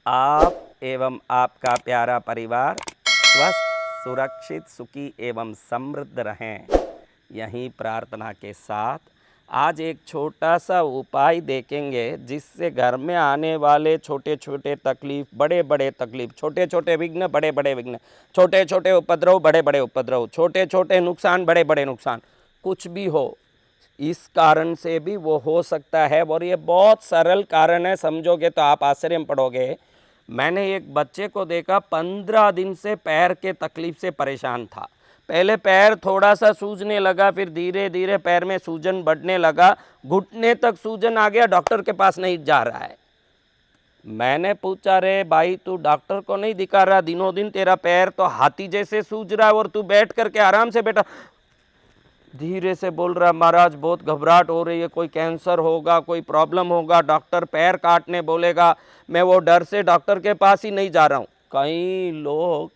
आप एवं आपका प्यारा परिवार स्वस्थ, सुरक्षित, सुखी एवं समृद्ध रहें, यही प्रार्थना के साथ आज एक छोटा सा उपाय देखेंगे जिससे घर में आने वाले छोटे छोटे तकलीफ, बड़े बड़े तकलीफ, छोटे छोटे विघ्न, बड़े बड़े विघ्न, छोटे छोटे उपद्रव, बड़े बड़े उपद्रव, छोटे छोटे नुकसान, बड़े बड़े नुकसान, कुछ भी हो, इस कारण से भी वो हो सकता है। और ये बहुत सरल कारण है, समझोगे तो आप आश्चर्य में पड़ोगे। मैंने एक बच्चे को देखा 15 दिन से पैर के तकलीफ से परेशान था। पहले पैर थोड़ा सा सूजने लगा, फिर धीरे धीरे पैर में सूजन बढ़ने लगा, घुटने तक सूजन आ गया, डॉक्टर के पास नहीं जा रहा है। मैंने पूछा, रे भाई तू डॉक्टर को नहीं दिखा रहा, दिनों दिन तेरा पैर तो हाथी जैसे सूज रहा है और तू बैठ करके आराम से बैठा। धीरे से बोल रहा, महाराज बहुत घबराहट हो रही है, कोई कैंसर होगा, कोई प्रॉब्लम होगा, डॉक्टर पैर काटने बोलेगा, मैं वो डर से डॉक्टर के पास ही नहीं जा रहा हूँ। कई लोग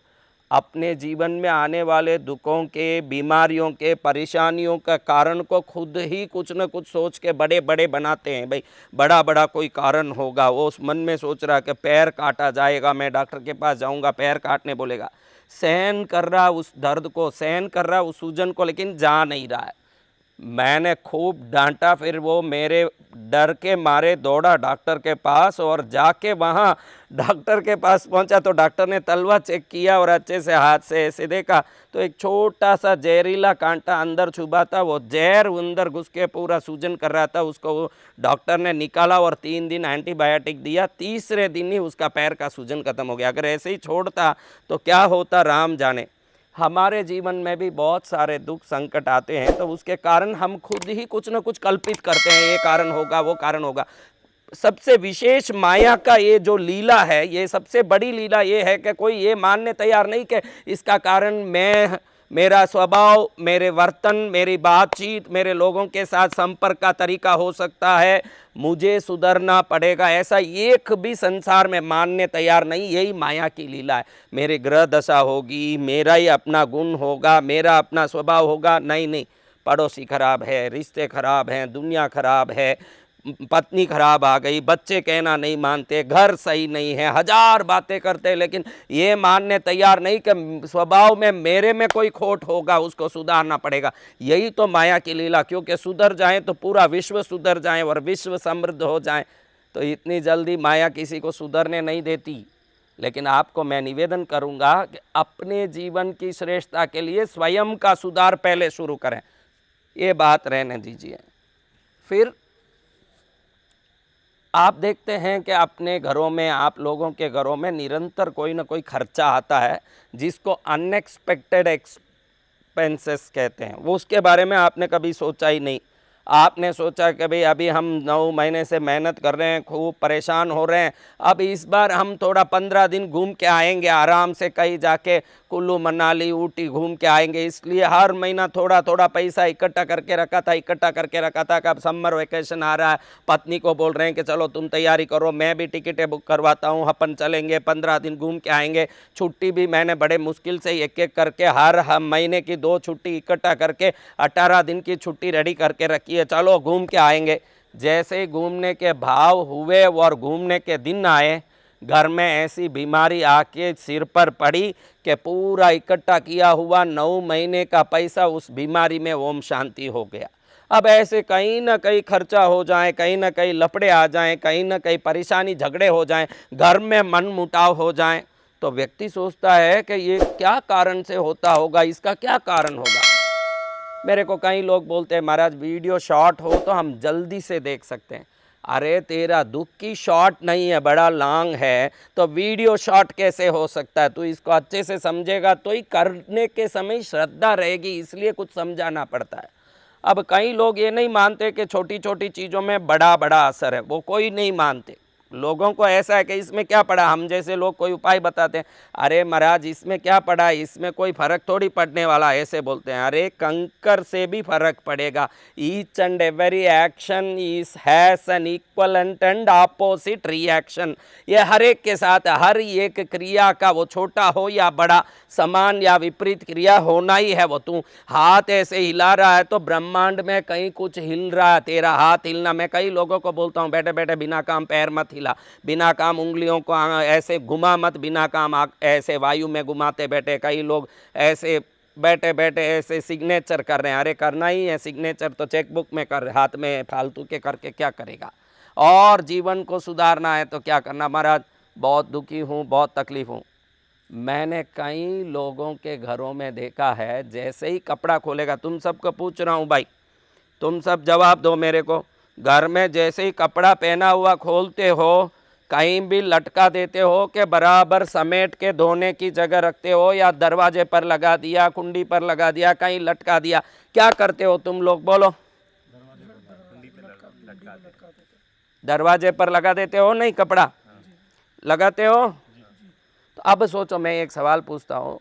अपने जीवन में आने वाले दुखों के, बीमारियों के, परेशानियों का कारण को खुद ही कुछ न कुछ सोच के बड़े बड़े बनाते हैं। भाई बड़ा बड़ा कोई कारण होगा, वो उस मन में सोच रहा कि पैर काटा जाएगा, मैं डॉक्टर के पास जाऊंगा, पैर काटने बोलेगा, सहन कर रहा उस दर्द को, सहन कर रहा उस सूजन को, लेकिन जा नहीं रहा है। मैंने खूब डांटा, फिर वो मेरे डर के मारे दौड़ा डॉक्टर के पास, और जाके वहाँ डॉक्टर के पास पहुँचा तो डॉक्टर ने तलवा चेक किया और अच्छे से हाथ से ऐसे देखा तो एक छोटा सा जहरीला कांटा अंदर छुपा था। वो जहर अंदर घुस के पूरा सूजन कर रहा था, उसको डॉक्टर ने निकाला और 3 दिन एंटीबायोटिक दिया। तीसरे दिन ही उसका पैर का सूजन खत्म हो गया। अगर ऐसे ही छोड़ता तो क्या होता राम जाने। हमारे जीवन में भी बहुत सारे दुख संकट आते हैं तो उसके कारण हम खुद ही कुछ न कुछ कल्पित करते हैं, ये कारण होगा, वो कारण होगा। सबसे विशेष माया का ये जो लीला है, ये सबसे बड़ी लीला ये है कि कोई ये मानने तैयार नहीं कि इसका कारण मैं, मेरा स्वभाव, मेरे वर्तन, मेरी बातचीत, मेरे लोगों के साथ संपर्क का तरीका हो सकता है, मुझे सुधरना पड़ेगा, ऐसा एक भी संसार में मानने तैयार नहीं। यही माया की लीला है। मेरे ग्रह दशा होगी, मेरा ही अपना गुण होगा, मेरा अपना स्वभाव होगा, नहीं नहीं, पड़ोसी खराब है, रिश्ते खराब हैं, दुनिया खराब है, पत्नी खराब आ गई, बच्चे कहना नहीं मानते, घर सही नहीं है, हजार बातें करते, लेकिन ये मानने तैयार नहीं कि स्वभाव में मेरे में कोई खोट होगा, उसको सुधारना पड़ेगा। यही तो माया की लीला। क्योंकि सुधर जाए तो पूरा विश्व सुधर जाए और विश्व समृद्ध हो जाए। तो इतनी जल्दी माया किसी को सुधरने नहीं देती। लेकिन आपको मैं निवेदन करूंगा कि अपने जीवन की श्रेष्ठता के लिए स्वयं का सुधार पहले शुरू करें, ये बात रहने दीजिए। फिर आप देखते हैं कि अपने घरों में, आप लोगों के घरों में निरंतर कोई ना कोई खर्चा आता है जिसको अनएक्सपेक्टेड एक्सपेंसेस कहते हैं। वो उसके बारे में आपने कभी सोचा ही नहीं। आपने सोचा कि भाई अभी हम 9 महीने से मेहनत कर रहे हैं, खूब परेशान हो रहे हैं, अब इस बार हम थोड़ा 15 दिन घूम के आएंगे, आराम से कहीं जाके कुल्लू मनाली ऊटी घूम के आएंगे। इसलिए हर महीना थोड़ा थोड़ा पैसा इकट्ठा करके रखा था कि अब समर वेकेशन आ रहा है, पत्नी को बोल रहे हैं कि चलो तुम तैयारी करो, मैं भी टिकटें बुक करवाता हूँ, अपन चलेंगे, 15 दिन घूम के आएंगे। छुट्टी भी मैंने बड़े मुश्किल से एक एक करके हर महीने की 2 छुट्टी इकट्ठा करके 18 दिन की छुट्टी रेडी करके रखी है, चलो घूम के आएंगे। जैसे ही घूमने के भाव हुए और घूमने के दिन आए, घर में ऐसी बीमारी आके सिर पर पड़ी कि पूरा इकट्ठा किया हुआ 9 महीने का पैसा उस बीमारी में ओम शांति हो गया। अब ऐसे कहीं ना कहीं खर्चा हो जाए, कहीं ना कहीं लफड़े आ जाएं, कहीं ना कहीं परेशानी झगड़े हो जाएं, घर में मन मुटाव हो जाएं, तो व्यक्ति सोचता है कि ये क्या कारण से होता होगा, इसका क्या कारण होगा। मेरे को कई लोग बोलते हैं, महाराज वीडियो शॉर्ट हो तो हम जल्दी से देख सकते हैं। अरे तेरा दुख की शॉर्ट नहीं है, बड़ा लॉन्ग है, तो वीडियो शॉर्ट कैसे हो सकता है। तो इसको अच्छे से समझेगा तो ही करने के समय श्रद्धा रहेगी, इसलिए कुछ समझाना पड़ता है। अब कई लोग ये नहीं मानते कि छोटी छोटी चीज़ों में बड़ा बड़ा असर है, वो कोई नहीं मानते। लोगों को ऐसा है कि इसमें क्या पड़ा, हम जैसे लोग कोई उपाय बताते हैं, अरे महाराज इसमें क्या पड़ा, इसमें कोई फर्क थोड़ी पड़ने वाला, ऐसे बोलते हैं। अरे कंकर से भी फर्क पड़ेगा। Each and every action is has an equivalent and opposite reaction. ये हर एक के साथ, हर एक क्रिया का, वो छोटा हो या बड़ा, समान या विपरीत क्रिया होना ही है। वो तू हाथ ऐसे हिला रहा है तो ब्रह्मांड में कहीं कुछ हिल रहा है, तेरा हाथ हिलना। मैं कई लोगों को बोलता हूँ, बैठे बैठे बिना काम पैर मत हिला। खिला। बिना काम उंगलियों को ऐसे घुमा मत, बिना काम ऐसे वायु में घुमाते बैठे। कई लोग ऐसे बैठे बैठे ऐसे सिग्नेचर कर रहे हैं। अरे करना ही है सिग्नेचर तो चेकबुक में कर, हाथ में फालतू के करके क्या करेगा। और जीवन को सुधारना है तो क्या करना। महाराज बहुत दुखी हूँ, बहुत तकलीफ हूँ। मैंने कई लोगों के घरों में देखा है, जैसे ही कपड़ा खोलेगा, तुम सबको पूछ रहा हूँ भाई, तुम सब जवाब दो मेरे को, घर में जैसे ही कपड़ा पहना हुआ खोलते हो, कहीं भी लटका देते हो कि बराबर समेट के धोने की जगह रखते हो, या दरवाजे पर लगा दिया, कुंडी पर लगा दिया, कहीं लटका दिया, क्या करते हो तुम लोग बोलो। दरवाजे पर लगा देते हो, नहीं कपड़ा लगाते हो। तो अब सोचो, मैं एक सवाल पूछता हूँ,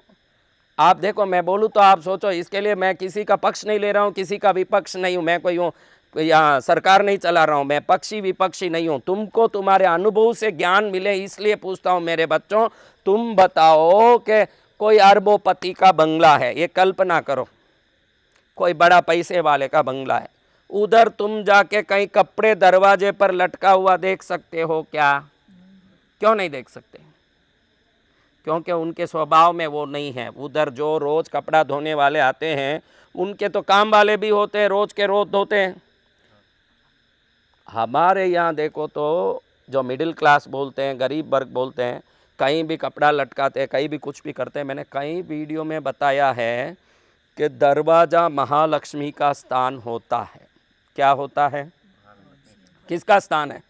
आप देखो, मैं बोलूँ तो आप सोचो। इसके लिए मैं किसी का पक्ष नहीं ले रहा हूँ, किसी का विपक्ष नहीं हूँ, मैं कोई हूँ या सरकार नहीं चला रहा हूँ, मैं पक्षी विपक्षी नहीं हूँ। तुमको तुम्हारे अनुभव से ज्ञान मिले इसलिए पूछता हूँ मेरे बच्चों। तुम बताओ कि कोई अरबोपति का बंगला है, ये कल्पना करो, कोई बड़ा पैसे वाले का बंगला है, उधर तुम जाके कहीं कपड़े दरवाजे पर लटका हुआ देख सकते हो क्या? क्यों नहीं देख सकते? क्योंकि उनके स्वभाव में वो नहीं है। उधर जो रोज कपड़ा धोने वाले आते हैं, उनके तो काम वाले भी होते हैं, रोज के रोज धोते हैं। हमारे यहाँ देखो तो जो मिडिल क्लास बोलते हैं, गरीब वर्ग बोलते हैं, कहीं भी कपड़ा लटकाते हैं, कहीं भी कुछ भी करते हैं। मैंने कई वीडियो में बताया है कि दरवाज़ा महालक्ष्मी का स्थान होता है। क्या होता है? किसका स्थान है?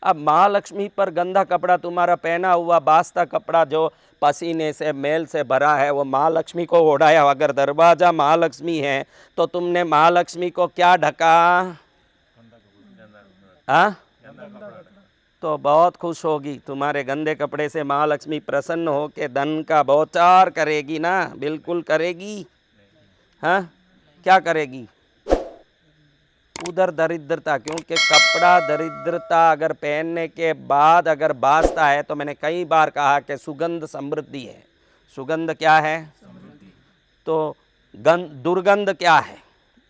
अब महालक्ष्मी पर गंदा कपड़ा तुम्हारा पहना हुआ बास्ता कपड़ा जो पसीने से मेल से भरा है, वो महालक्ष्मी को ओढ़ाया। अगर दरवाजा महालक्ष्मी है तो तुमने महालक्ष्मी को क्या ढका? हाँ, तो बहुत खुश होगी तुम्हारे गंदे कपड़े से। महालक्ष्मी प्रसन्न हो के धन का बौछार करेगी ना? बिल्कुल करेगी। हाँ, क्या करेगी? उधर दरिद्रता, क्योंकि कपड़ा दरिद्रता अगर पहनने के बाद अगर बासता है, तो मैंने कई बार कहा कि सुगंध समृद्धि है। सुगंध क्या है? तो दुर्गंध क्या है?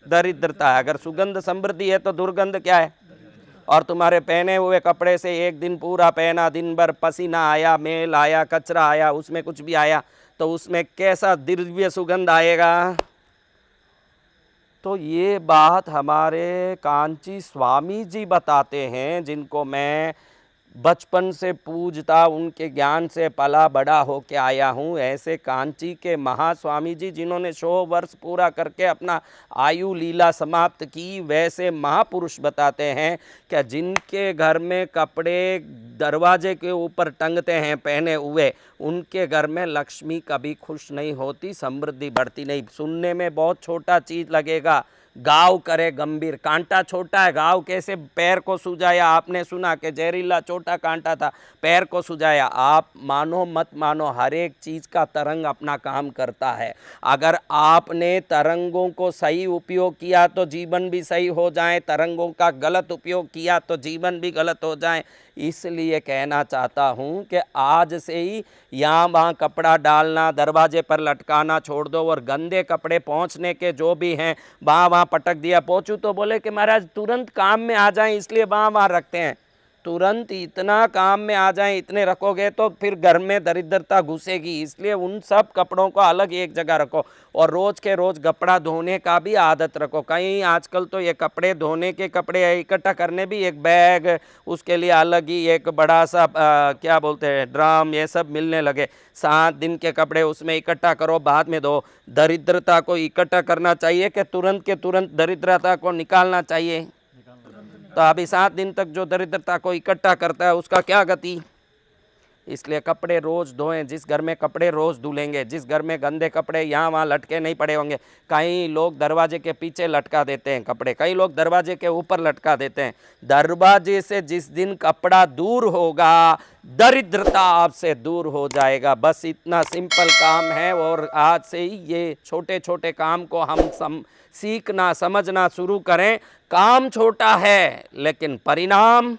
दरिद्रता है। अगर सुगंध समृद्धि है तो दुर्गंध क्या है? और तुम्हारे पहने हुए कपड़े से एक दिन पूरा पहना, दिन भर पसीना आया, मेल आया, कचरा आया, उसमें कुछ भी आया, तो उसमें कैसा दिव्य सुगंध आएगा। तो ये बात हमारे कांची स्वामी जी बताते हैं, जिनको मैं बचपन से पूजता, उनके ज्ञान से पला बड़ा हो के आया हूँ। ऐसे कांची के महास्वामी जी, जिन्होंने 100 वर्ष पूरा करके अपना आयु लीला समाप्त की, वैसे महापुरुष बताते हैं कि जिनके घर में कपड़े दरवाजे के ऊपर टंगते हैं पहने हुए, उनके घर में लक्ष्मी कभी खुश नहीं होती, समृद्धि बढ़ती नहीं। सुनने में बहुत छोटा चीज़ लगेगा, घाव करे गंभीर। कांटा छोटा है, घाव कैसे पैर को सुझाया? आपने सुना कि जहरीला छोटा कांटा था, पैर को सुझाया। आप मानो मत मानो, हर एक चीज़ का तरंग अपना काम करता है। अगर आपने तरंगों को सही उपयोग किया तो जीवन भी सही हो जाए, तरंगों का गलत उपयोग किया तो जीवन भी गलत हो जाए। इसलिए कहना चाहता हूँ कि आज से ही यहाँ वहाँ कपड़ा डालना, दरवाजे पर लटकाना छोड़ दो, और गंदे कपड़े पहुँचने के जो भी हैं वहाँ पटक दिया। पहुँचूँ तो बोले कि महाराज तुरंत काम में आ जाएं, इसलिए वहाँ रखते हैं। तुरंत इतना काम में आ जाएं, इतने रखोगे तो फिर घर में दरिद्रता घुसेगी। इसलिए उन सब कपड़ों को अलग एक जगह रखो, और रोज़ के रोज़ कपड़ा धोने का भी आदत रखो। कहीं आजकल तो ये कपड़े धोने के कपड़े इकट्ठा करने भी एक बैग, उसके लिए अलग ही एक बड़ा सा क्या बोलते हैं ड्रम, ये सब मिलने लगे। 7 दिन के कपड़े उसमें इकट्ठा करो, बाद में धो। दरिद्रता को इकट्ठा करना चाहिए कि तुरंत के तुरंत दरिद्रता को निकालना चाहिए? तो अभी 7 दिन तक जो दरिद्रता को इकट्ठा करता है उसका क्या गति? इसलिए कपड़े रोज़ धोएं। जिस घर में कपड़े रोज़ धुलेंगे, जिस घर में गंदे कपड़े यहाँ वहाँ लटके नहीं पड़े होंगे। कई लोग दरवाजे के पीछे लटका देते हैं कपड़े, कई लोग दरवाजे के ऊपर लटका देते हैं। दरवाजे से जिस दिन कपड़ा दूर होगा, दरिद्रता आपसे दूर हो जाएगा। बस इतना सिंपल काम है, और आज से ही ये छोटे छोटे काम को हम सीखना समझना शुरू करें। काम छोटा है लेकिन परिणाम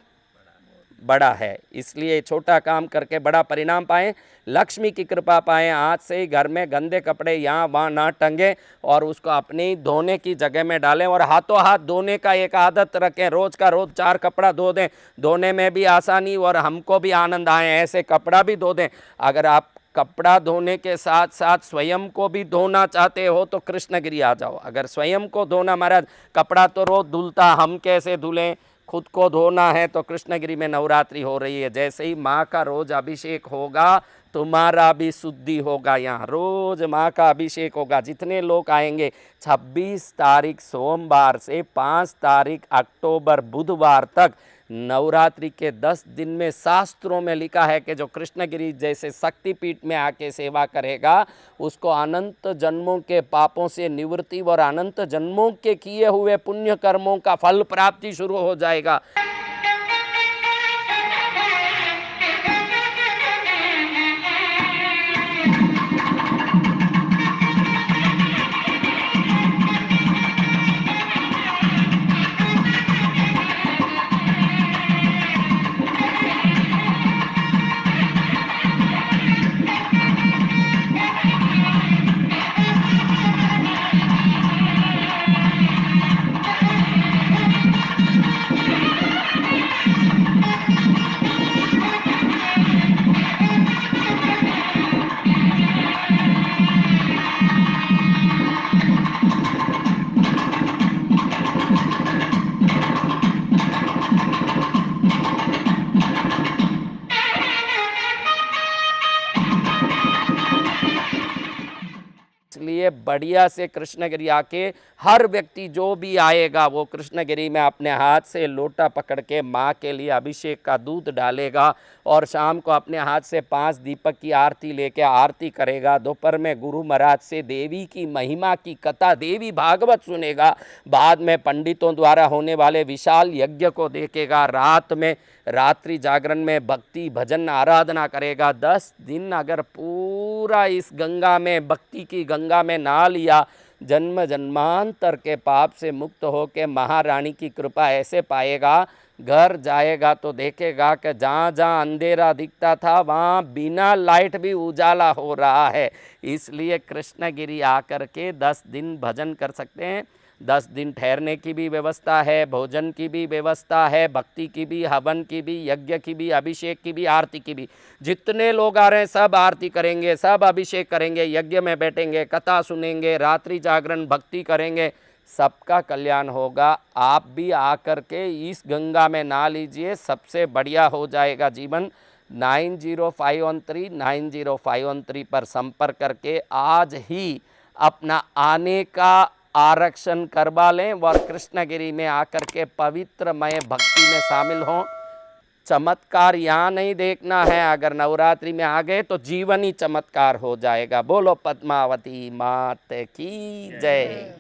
बड़ा है, इसलिए छोटा काम करके बड़ा परिणाम पाएं, लक्ष्मी की कृपा पाएं। आज से ही घर में गंदे कपड़े यहाँ वहाँ ना टंगे और उसको अपनी धोने की जगह में डालें और हाथों हाथ धोने का एक आदत रखें। रोज़ का रोज़ 4 कपड़ा धो दें, धोने में भी आसानी और हमको भी आनंद आए, ऐसे कपड़ा भी धो दें। अगर आप कपड़ा धोने के साथ साथ स्वयं को भी धोना चाहते हो तो कृष्णगिरी आ जाओ। अगर स्वयं को धोना, महाराज कपड़ा तो रोज़ धुलता, हम कैसे धुलें, खुद को धोना है तो कृष्णगिरी में नवरात्रि हो रही है। जैसे ही माँ का रोज अभिषेक होगा तुम्हारा भी शुद्धि होगा। यहाँ रोज माँ का अभिषेक होगा। जितने लोग आएंगे 26 तारीख सोमवार से 5 तारीख अक्टूबर बुधवार तक नवरात्रि के 10 दिन में शास्त्रों में लिखा है कि जो कृष्णगिरी जैसे शक्तिपीठ में आके सेवा करेगा उसको अनंत जन्मों के पापों से निवृत्ति और अनंत जन्मों के किए हुए पुण्य कर्मों का फल प्राप्ति शुरू हो जाएगा। इसलिए बढ़िया से कृष्णगिरी आके हर व्यक्ति जो भी आएगा वो कृष्णगिरी में अपने हाथ से लोटा पकड़ के माँ के लिए अभिषेक का दूध डालेगा और शाम को अपने हाथ से 5 दीपक की आरती लेके आरती करेगा। दोपहर में गुरु महाराज से देवी की महिमा की कथा, देवी भागवत सुनेगा। बाद में पंडितों द्वारा होने वाले विशाल यज्ञ को देखेगा। रात में रात्रि जागरण में भक्ति भजन आराधना करेगा। 10 दिन अगर पूरा इस गंगा में, भक्ति की गंगा में नहा लिया, जन्म जन्मांतर के पाप से मुक्त होकर महारानी की कृपा ऐसे पाएगा। घर जाएगा तो देखेगा कि जहाँ जहाँ अंधेरा दिखता था वहाँ बिना लाइट भी उजाला हो रहा है। इसलिए कृष्णगिरी आकर के 10 दिन भजन कर सकते हैं। 10 दिन ठहरने की भी व्यवस्था है, भोजन की भी व्यवस्था है, भक्ति की भी, हवन की भी, यज्ञ की भी, अभिषेक की भी, आरती की भी। जितने लोग आ रहे हैं सब आरती करेंगे, सब अभिषेक करेंगे, यज्ञ में बैठेंगे, कथा सुनेंगे, रात्रि जागरण भक्ति करेंगे, सबका कल्याण होगा। आप भी आकर के इस गंगा में नहा लीजिए, सबसे बढ़िया हो जाएगा जीवन। 9051390513 पर संपर्क करके आज ही अपना आने का आरक्षण करवा लें और कृष्णगिरी में आकर के पवित्रमय भक्ति में शामिल हों। चमत्कार यहाँ नहीं देखना है, अगर नवरात्रि में आ गए तो जीवन ही चमत्कार हो जाएगा। बोलो पद्मावती मात की जय।